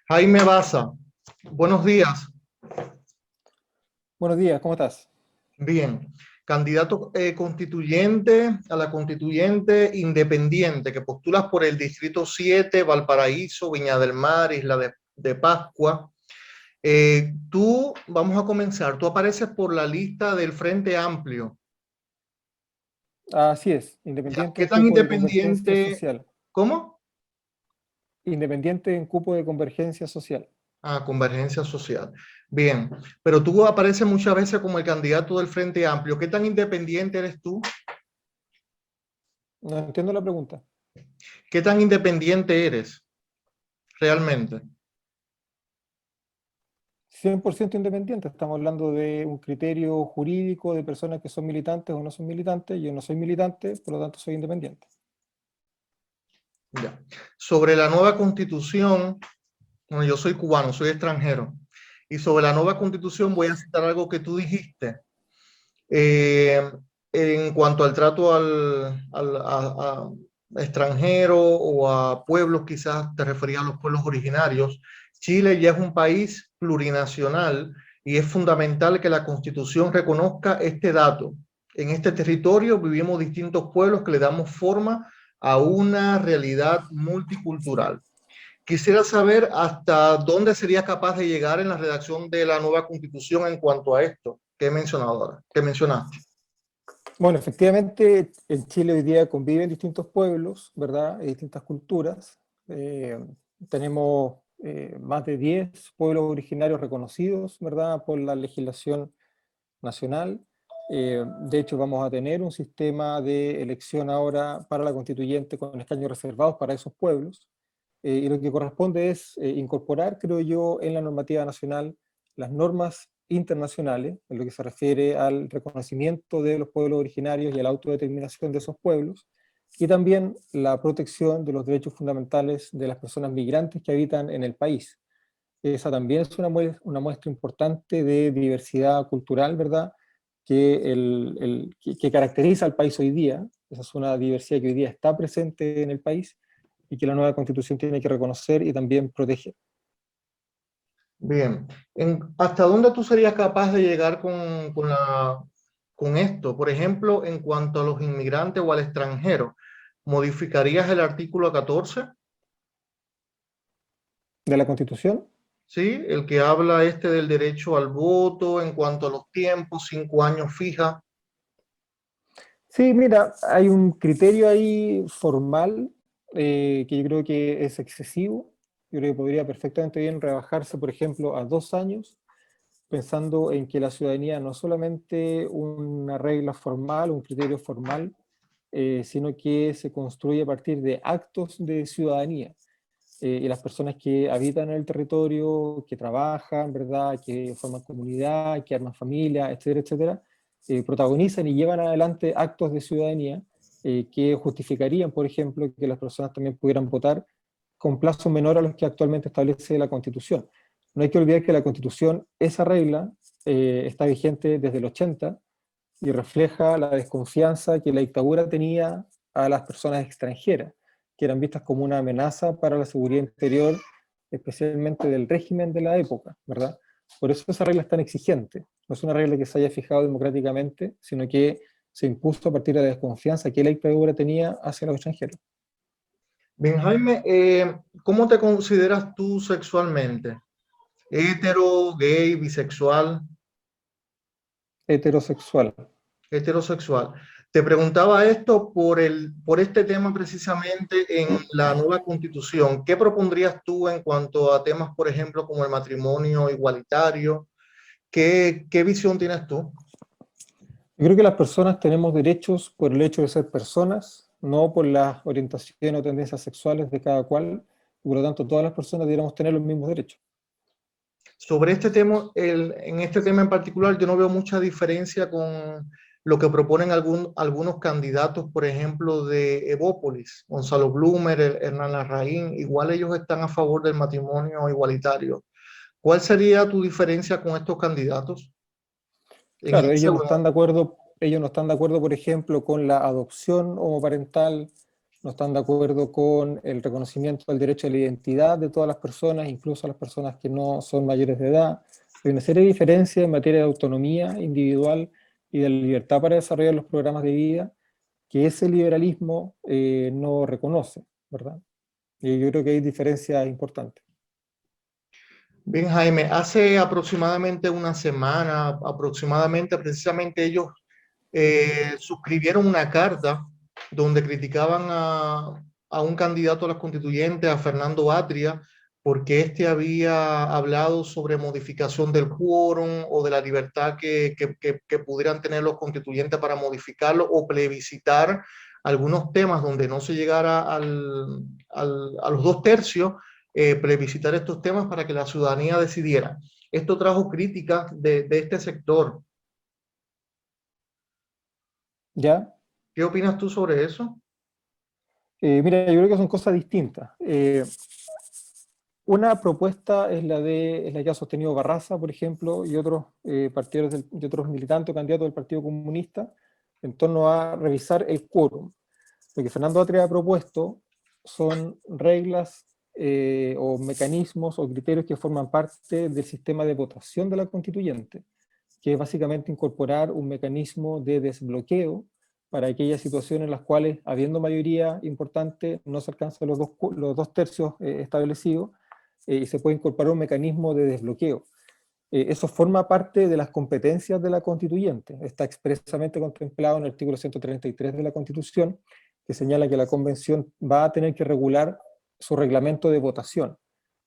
Jaime Baza, buenos días. Buenos días, ¿cómo estás? Bien, candidato constituyente a la constituyente independiente que postulas por el Distrito 7, Valparaíso, Viña del Mar, Isla de Pascua. Vamos a comenzar, tú apareces por la lista del Frente Amplio. Así es, Ya, independiente ¿qué en tan cupo de convergencia independiente? social. ¿Cómo? Independiente en cupo de convergencia social. Ah, Convergencia Social. Bien, pero tú apareces muchas veces como el candidato del Frente Amplio. ¿Qué tan independiente eres tú? No entiendo la pregunta. ¿Qué tan independiente eres realmente? 100% independiente, estamos hablando de un criterio jurídico de personas que son militantes o no son militantes. Yo no soy militante, por lo tanto soy independiente. Ya. Sobre la nueva constitución, bueno, yo soy cubano, soy extranjero, y sobre la nueva constitución voy a citar algo que tú dijiste eh, en cuanto al trato a extranjero o a pueblos, quizás te refería a los pueblos originarios. Chile ya es un país plurinacional y es fundamental que la constitución reconozca este dato. En este territorio vivimos distintos pueblos que le damos forma a una realidad multicultural. Quisiera saber hasta dónde sería capaz de llegar en la redacción de la nueva constitución en cuanto a esto que he mencionado ahora, que mencionaste. Bueno, efectivamente, en Chile hoy día conviven distintos pueblos, ¿verdad? Y distintas culturas. Eh, Tenemos más de 10 pueblos originarios reconocidos, ¿verdad? Por la legislación nacional. De hecho, vamos a tener un sistema de elección ahora para la constituyente con escaños reservados para esos pueblos. Y lo que corresponde es incorporar, creo yo, en la normativa nacional las normas internacionales, en lo que se refiere al reconocimiento de los pueblos originarios y a la autodeterminación de esos pueblos, y también la protección de los derechos fundamentales de las personas migrantes que habitan en el país. Esa también es una muestra importante de diversidad cultural, ¿verdad? Que caracteriza al país hoy día. Esa es una diversidad que hoy día está presente en el país y que la nueva constitución tiene que reconocer y también proteger. Bien, ¿hasta dónde tú serías capaz de llegar con esto? Por ejemplo, en cuanto a los inmigrantes o al extranjero, ¿modificarías el artículo 14? De la constitución. ¿Sí? El que habla este del derecho al voto en cuanto a los tiempos, 5 años fija. Sí, mira, hay un criterio ahí formal que yo creo que es excesivo. Yo creo que podría perfectamente bien rebajarse, por ejemplo, a 2 años, pensando en que la ciudadanía no es solamente una regla formal, un criterio formal, sino que se construye a partir de actos de ciudadanía. Y las personas que habitan en el territorio, que trabajan, ¿verdad?, que forman comunidad, que arman familia, etcétera, etcétera, protagonizan y llevan adelante actos de ciudadanía que justificarían, por ejemplo, que las personas también pudieran votar con plazo menor a los que actualmente establece la Constitución. No hay que olvidar que la Constitución, esa regla, está vigente desde el 80 y refleja la desconfianza que la dictadura tenía a las personas extranjeras, que eran vistas como una amenaza para la seguridad interior, especialmente del régimen de la época, ¿verdad? Por eso esa regla es tan exigente. No es una regla que se haya fijado democráticamente, sino que se impuso a partir de la desconfianza que la dictadura tenía hacia los extranjeros. Bien, Jaime, ¿cómo te consideras tú sexualmente? ¿Hetero, gay, bisexual? Heterosexual. Heterosexual. Te preguntaba esto por este tema precisamente en la nueva constitución. ¿Qué propondrías tú en cuanto a temas, por ejemplo, como el matrimonio igualitario? ¿Qué visión tienes tú? Yo creo que las personas tenemos derechos por el hecho de ser personas, no por las orientaciones o tendencias sexuales de cada cual, y por lo tanto todas las personas deberíamos tener los mismos derechos. Sobre este tema, en este tema en particular, yo no veo mucha diferencia con lo que proponen algunos candidatos, por ejemplo, de Evópolis, Gonzalo Blumer, Hernán Larraín, igual ellos están a favor del matrimonio igualitario. ¿Cuál sería tu diferencia con estos candidatos? En Claro, ese, bueno, ellos no están de acuerdo, por ejemplo, con la adopción homoparental, no están de acuerdo con el reconocimiento del derecho a la identidad de todas las personas, incluso a las personas que no son mayores de edad. Hay una serie de diferencias en materia de autonomía individual y de la libertad para desarrollar los programas de vida que ese liberalismo no reconoce, ¿verdad? Y yo creo que hay diferencias importantes. Bien, Jaime, hace aproximadamente una semana, aproximadamente, precisamente ellos suscribieron una carta donde criticaban a un candidato a las constituyentes, a Fernando Atria, porque éste había hablado sobre modificación del quórum o de la libertad que pudieran tener los constituyentes para modificarlo o plebiscitar algunos temas donde no se llegara a los 2/3, plebiscitar estos temas para que la ciudadanía decidiera. Esto trajo críticas de este sector. ¿Ya? ¿Qué opinas tú sobre eso? Mira, yo creo que son cosas distintas. Una propuesta es la que ha sostenido Barraza, por ejemplo, y otros partidos y otros militantes o candidatos del Partido Comunista en torno a revisar el quórum. Lo que Fernando Atria ha propuesto son reglas o mecanismos o criterios que forman parte del sistema de votación de la constituyente, que es básicamente incorporar un mecanismo de desbloqueo para aquellas situaciones en las cuales, habiendo mayoría importante, no se alcanzan los 2/3 establecidos, y se puede incorporar un mecanismo de desbloqueo. Eso forma parte de las competencias de la constituyente. Está expresamente contemplado en el artículo 133 de la Constitución, que señala que la convención va a tener que regular su reglamento de votación.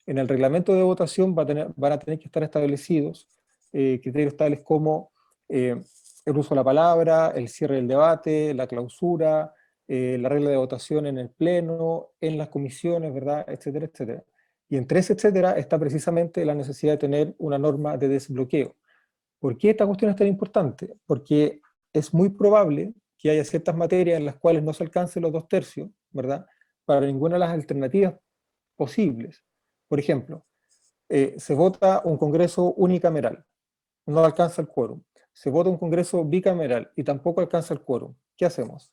En el reglamento de votación van a tener que estar establecidos criterios tales como el uso de la palabra, el cierre del debate, la clausura, la regla de votación en el pleno, en las comisiones, ¿verdad? Etcétera, etcétera. Y entre ese etcétera está precisamente la necesidad de tener una norma de desbloqueo. ¿Por qué esta cuestión es tan importante? Porque es muy probable que haya ciertas materias en las cuales no se alcancen los 2/3, ¿verdad? Para ninguna de las alternativas posibles. Por ejemplo, se vota un congreso unicameral, no alcanza el quórum. Se vota un congreso bicameral y tampoco alcanza el quórum. ¿Qué hacemos?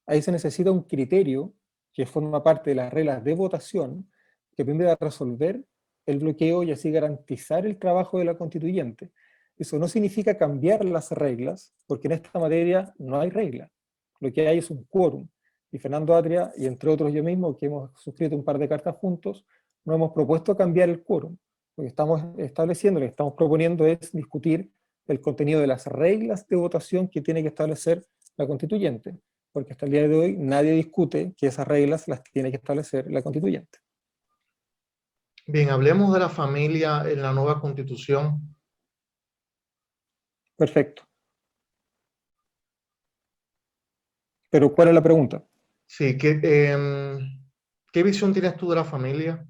Ahí se necesita un criterio que forma parte de las reglas de votación que permita resolver el bloqueo y así garantizar el trabajo de la constituyente. Eso no significa cambiar las reglas, porque en esta materia no hay regla. Lo que hay es un quórum. Y Fernando Atria, y entre otros yo mismo, que hemos suscrito un par de cartas juntos, nos hemos propuesto cambiar el quórum. Lo que estamos estableciendo, lo que estamos proponiendo es discutir el contenido de las reglas de votación que tiene que establecer la constituyente, porque hasta el día de hoy nadie discute que esas reglas las tiene que establecer la constituyente. Bien, hablemos de la familia en la nueva constitución. Perfecto. Pero ¿cuál es la pregunta? Sí, ¿qué visión tienes tú de la familia?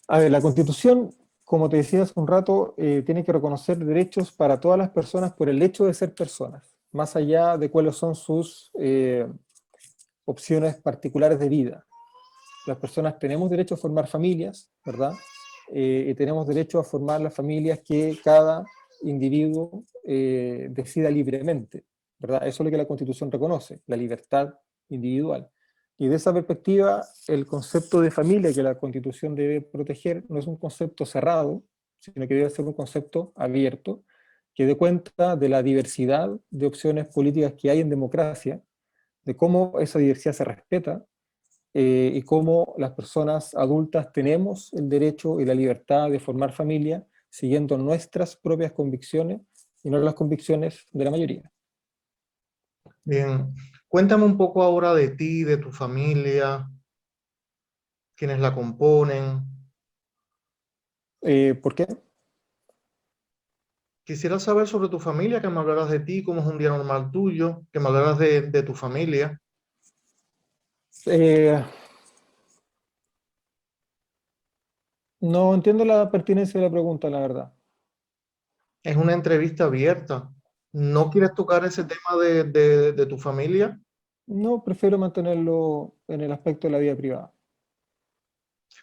A ver, la Constitución, como te decía hace un rato, tiene que reconocer derechos para todas las personas por el hecho de ser personas, más allá de cuáles son sus opciones particulares de vida. Las personas tenemos derecho a formar familias, ¿verdad? Y tenemos derecho a formar las familias que cada individuo decida libremente, ¿verdad? Eso es lo que la Constitución reconoce, la libertad individual. Y de esa perspectiva, el concepto de familia que la Constitución debe proteger no es un concepto cerrado, sino que debe ser un concepto abierto, que dé cuenta de la diversidad de opciones políticas que hay en democracia, de cómo esa diversidad se respeta, y cómo las personas adultas tenemos el derecho y la libertad de formar familia siguiendo nuestras propias convicciones y no las convicciones de la mayoría. Bien, cuéntame un poco ahora de ti, de tu familia, quiénes la componen. ¿Por qué? Quisiera saber sobre tu familia, que me hablaras de ti, cómo es un día normal tuyo, que me hablaras de tu familia. Eh, no entiendo la pertinencia de la pregunta, la verdad. Es una entrevista abierta. ¿No quieres tocar ese tema de tu familia? No, prefiero mantenerlo en el aspecto de la vida privada.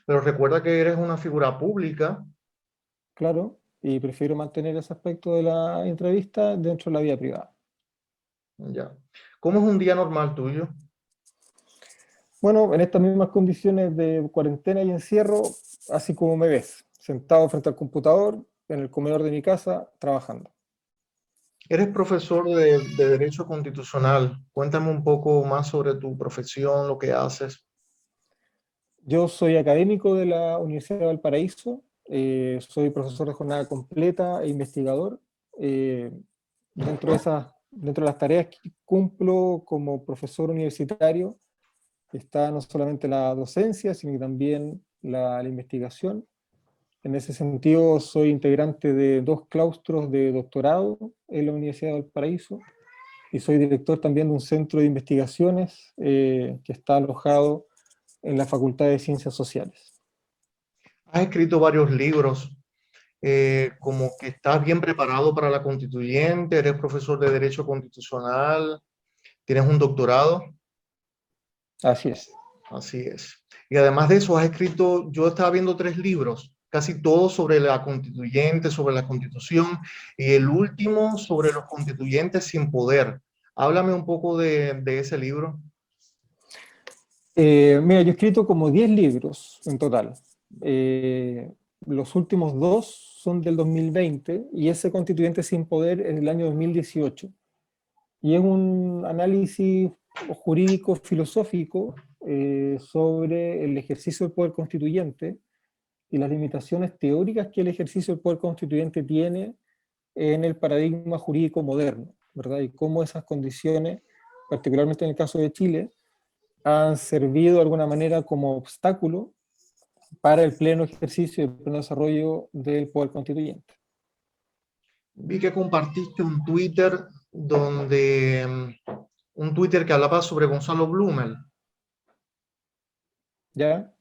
Pero recuerda que eres una figura pública. Claro, y prefiero mantener ese aspecto de la entrevista dentro de la vida privada. Ya. ¿Cómo es un día normal tuyo? Bueno, en estas mismas condiciones de cuarentena y encierro, así como me ves, sentado frente al computador, en el comedor de mi casa, trabajando. Eres profesor de Derecho Constitucional. Cuéntame un poco más sobre tu profesión, lo que haces. Yo soy académico de la Universidad de Valparaíso, soy profesor de jornada completa e investigador. Eh, dentro de las tareas que cumplo como profesor universitario, está no solamente la docencia, sino que también la investigación. En ese sentido, soy integrante de dos claustros de doctorado en la Universidad de Valparaíso y soy director también de un centro de investigaciones que está alojado en la Facultad de Ciencias Sociales. Has escrito varios libros, como que estás bien preparado para la constituyente, eres profesor de Derecho Constitucional, tienes un doctorado. Así es. Así es. Y además de eso, has escrito, yo estaba viendo tres libros, casi todos sobre la constituyente, sobre la constitución, y el último sobre los constituyentes sin poder. Háblame un poco de ese libro. Mira, yo he escrito como 10 libros en total. Eh, los últimos dos son del 2020 y ese Constituyente sin poder es del año 2018. Y es un análisis jurídico filosófico sobre el ejercicio del poder constituyente y las limitaciones teóricas que el ejercicio del poder constituyente tiene en el paradigma jurídico moderno, ¿verdad? Y cómo esas condiciones, particularmente en el caso de Chile, han servido de alguna manera como obstáculo para el pleno ejercicio y el pleno desarrollo del poder constituyente. Vi que compartiste un Twitter donde, un Twitter que hablaba sobre Gonzalo Blumel. ¿Ya?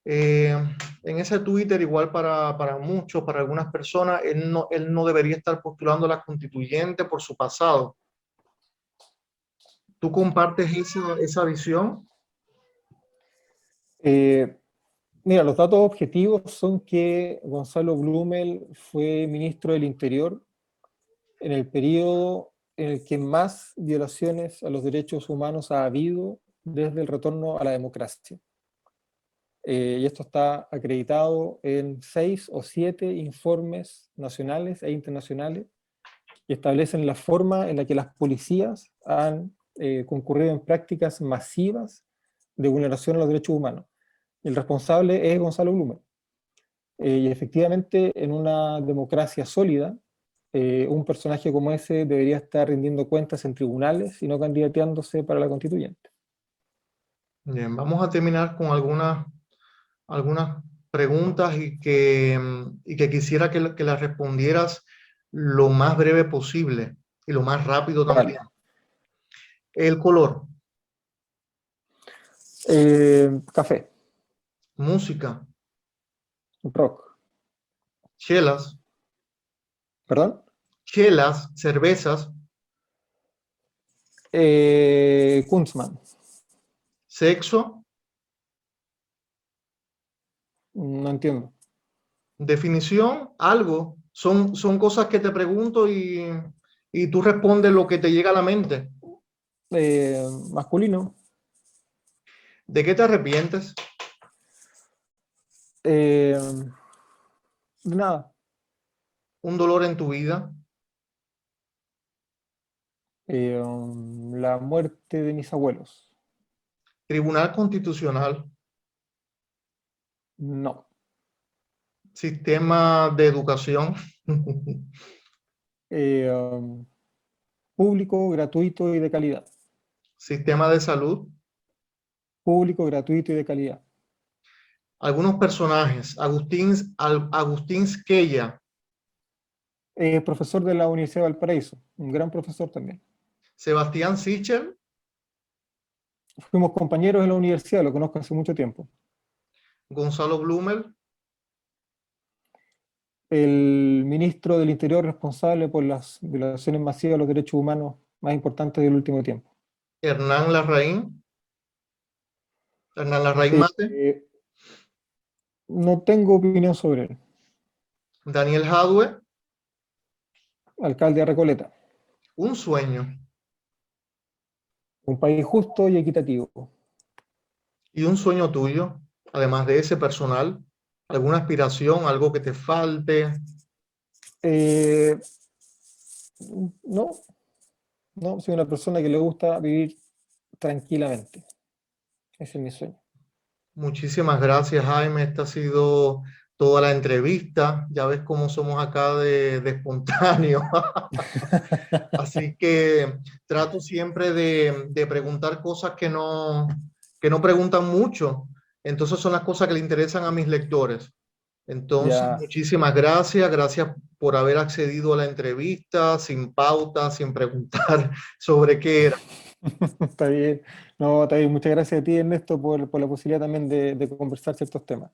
Eh, en ese Twitter, igual para muchos, para algunas personas, él no debería estar postulando a la constituyente por su pasado. ¿Tú compartes esa visión? Eh, Mira, los datos objetivos son que Gonzalo Blumel fue ministro del Interior en el periodo en el que más violaciones a los derechos humanos ha habido desde el retorno a la democracia. Y esto está acreditado en 6 o 7 informes nacionales e internacionales que establecen la forma en la que las policías han concurrido en prácticas masivas de vulneración a los derechos humanos. El responsable es Gonzalo Blumel. Y efectivamente, en una democracia sólida, un personaje como ese debería estar rindiendo cuentas en tribunales y no candidateándose para la constituyente. Bien, vamos a terminar con algunas preguntas y que quisiera que las respondieras lo más breve posible y lo más rápido también. Vale. El color, Café, música, rock, chelas, ¿perdón? chelas, cervezas, Kunzman, sexo, no entiendo. definición, algo. Son cosas que te pregunto y tú respondes lo que te llega a la mente. Masculino, ¿De qué te arrepientes? eh, nada. ¿Un dolor en tu vida? La muerte de mis abuelos, Tribunal Constitucional, no. sistema de educación, Eh, um, Público, gratuito y de calidad. sistema de salud, Público, gratuito y de calidad. algunos personajes, Agustín Squella, Profesor de la Universidad de Valparaíso, un gran profesor también. Sebastián Sichel, Fuimos compañeros en la universidad, lo conozco hace mucho tiempo. Gonzalo Blumel, El ministro del Interior responsable por las violaciones masivas de los derechos humanos más importantes del último tiempo. Hernán Larraín, Hernán Larraín Eh, Mate, eh, no tengo opinión sobre él. Daniel Jadue, Alcalde de Recoleta. un sueño. Un país justo y equitativo. ¿Y un sueño tuyo, además de ese personal? ¿Alguna aspiración, algo que te falte? Eh, no, no, soy una persona que le gusta vivir tranquilamente. Ese es mi sueño. Muchísimas gracias, Jaime. Esta ha sido toda la entrevista. Ya ves cómo somos acá de espontáneo. Así que trato siempre de preguntar cosas que no preguntan mucho. Entonces son las cosas que le interesan a mis lectores. Entonces, Ya, muchísimas gracias. Gracias por haber accedido a la entrevista sin pauta, sin preguntar sobre qué era. está bien. No, está bien. Muchas gracias a ti, Ernesto, por la posibilidad también de conversar ciertos temas.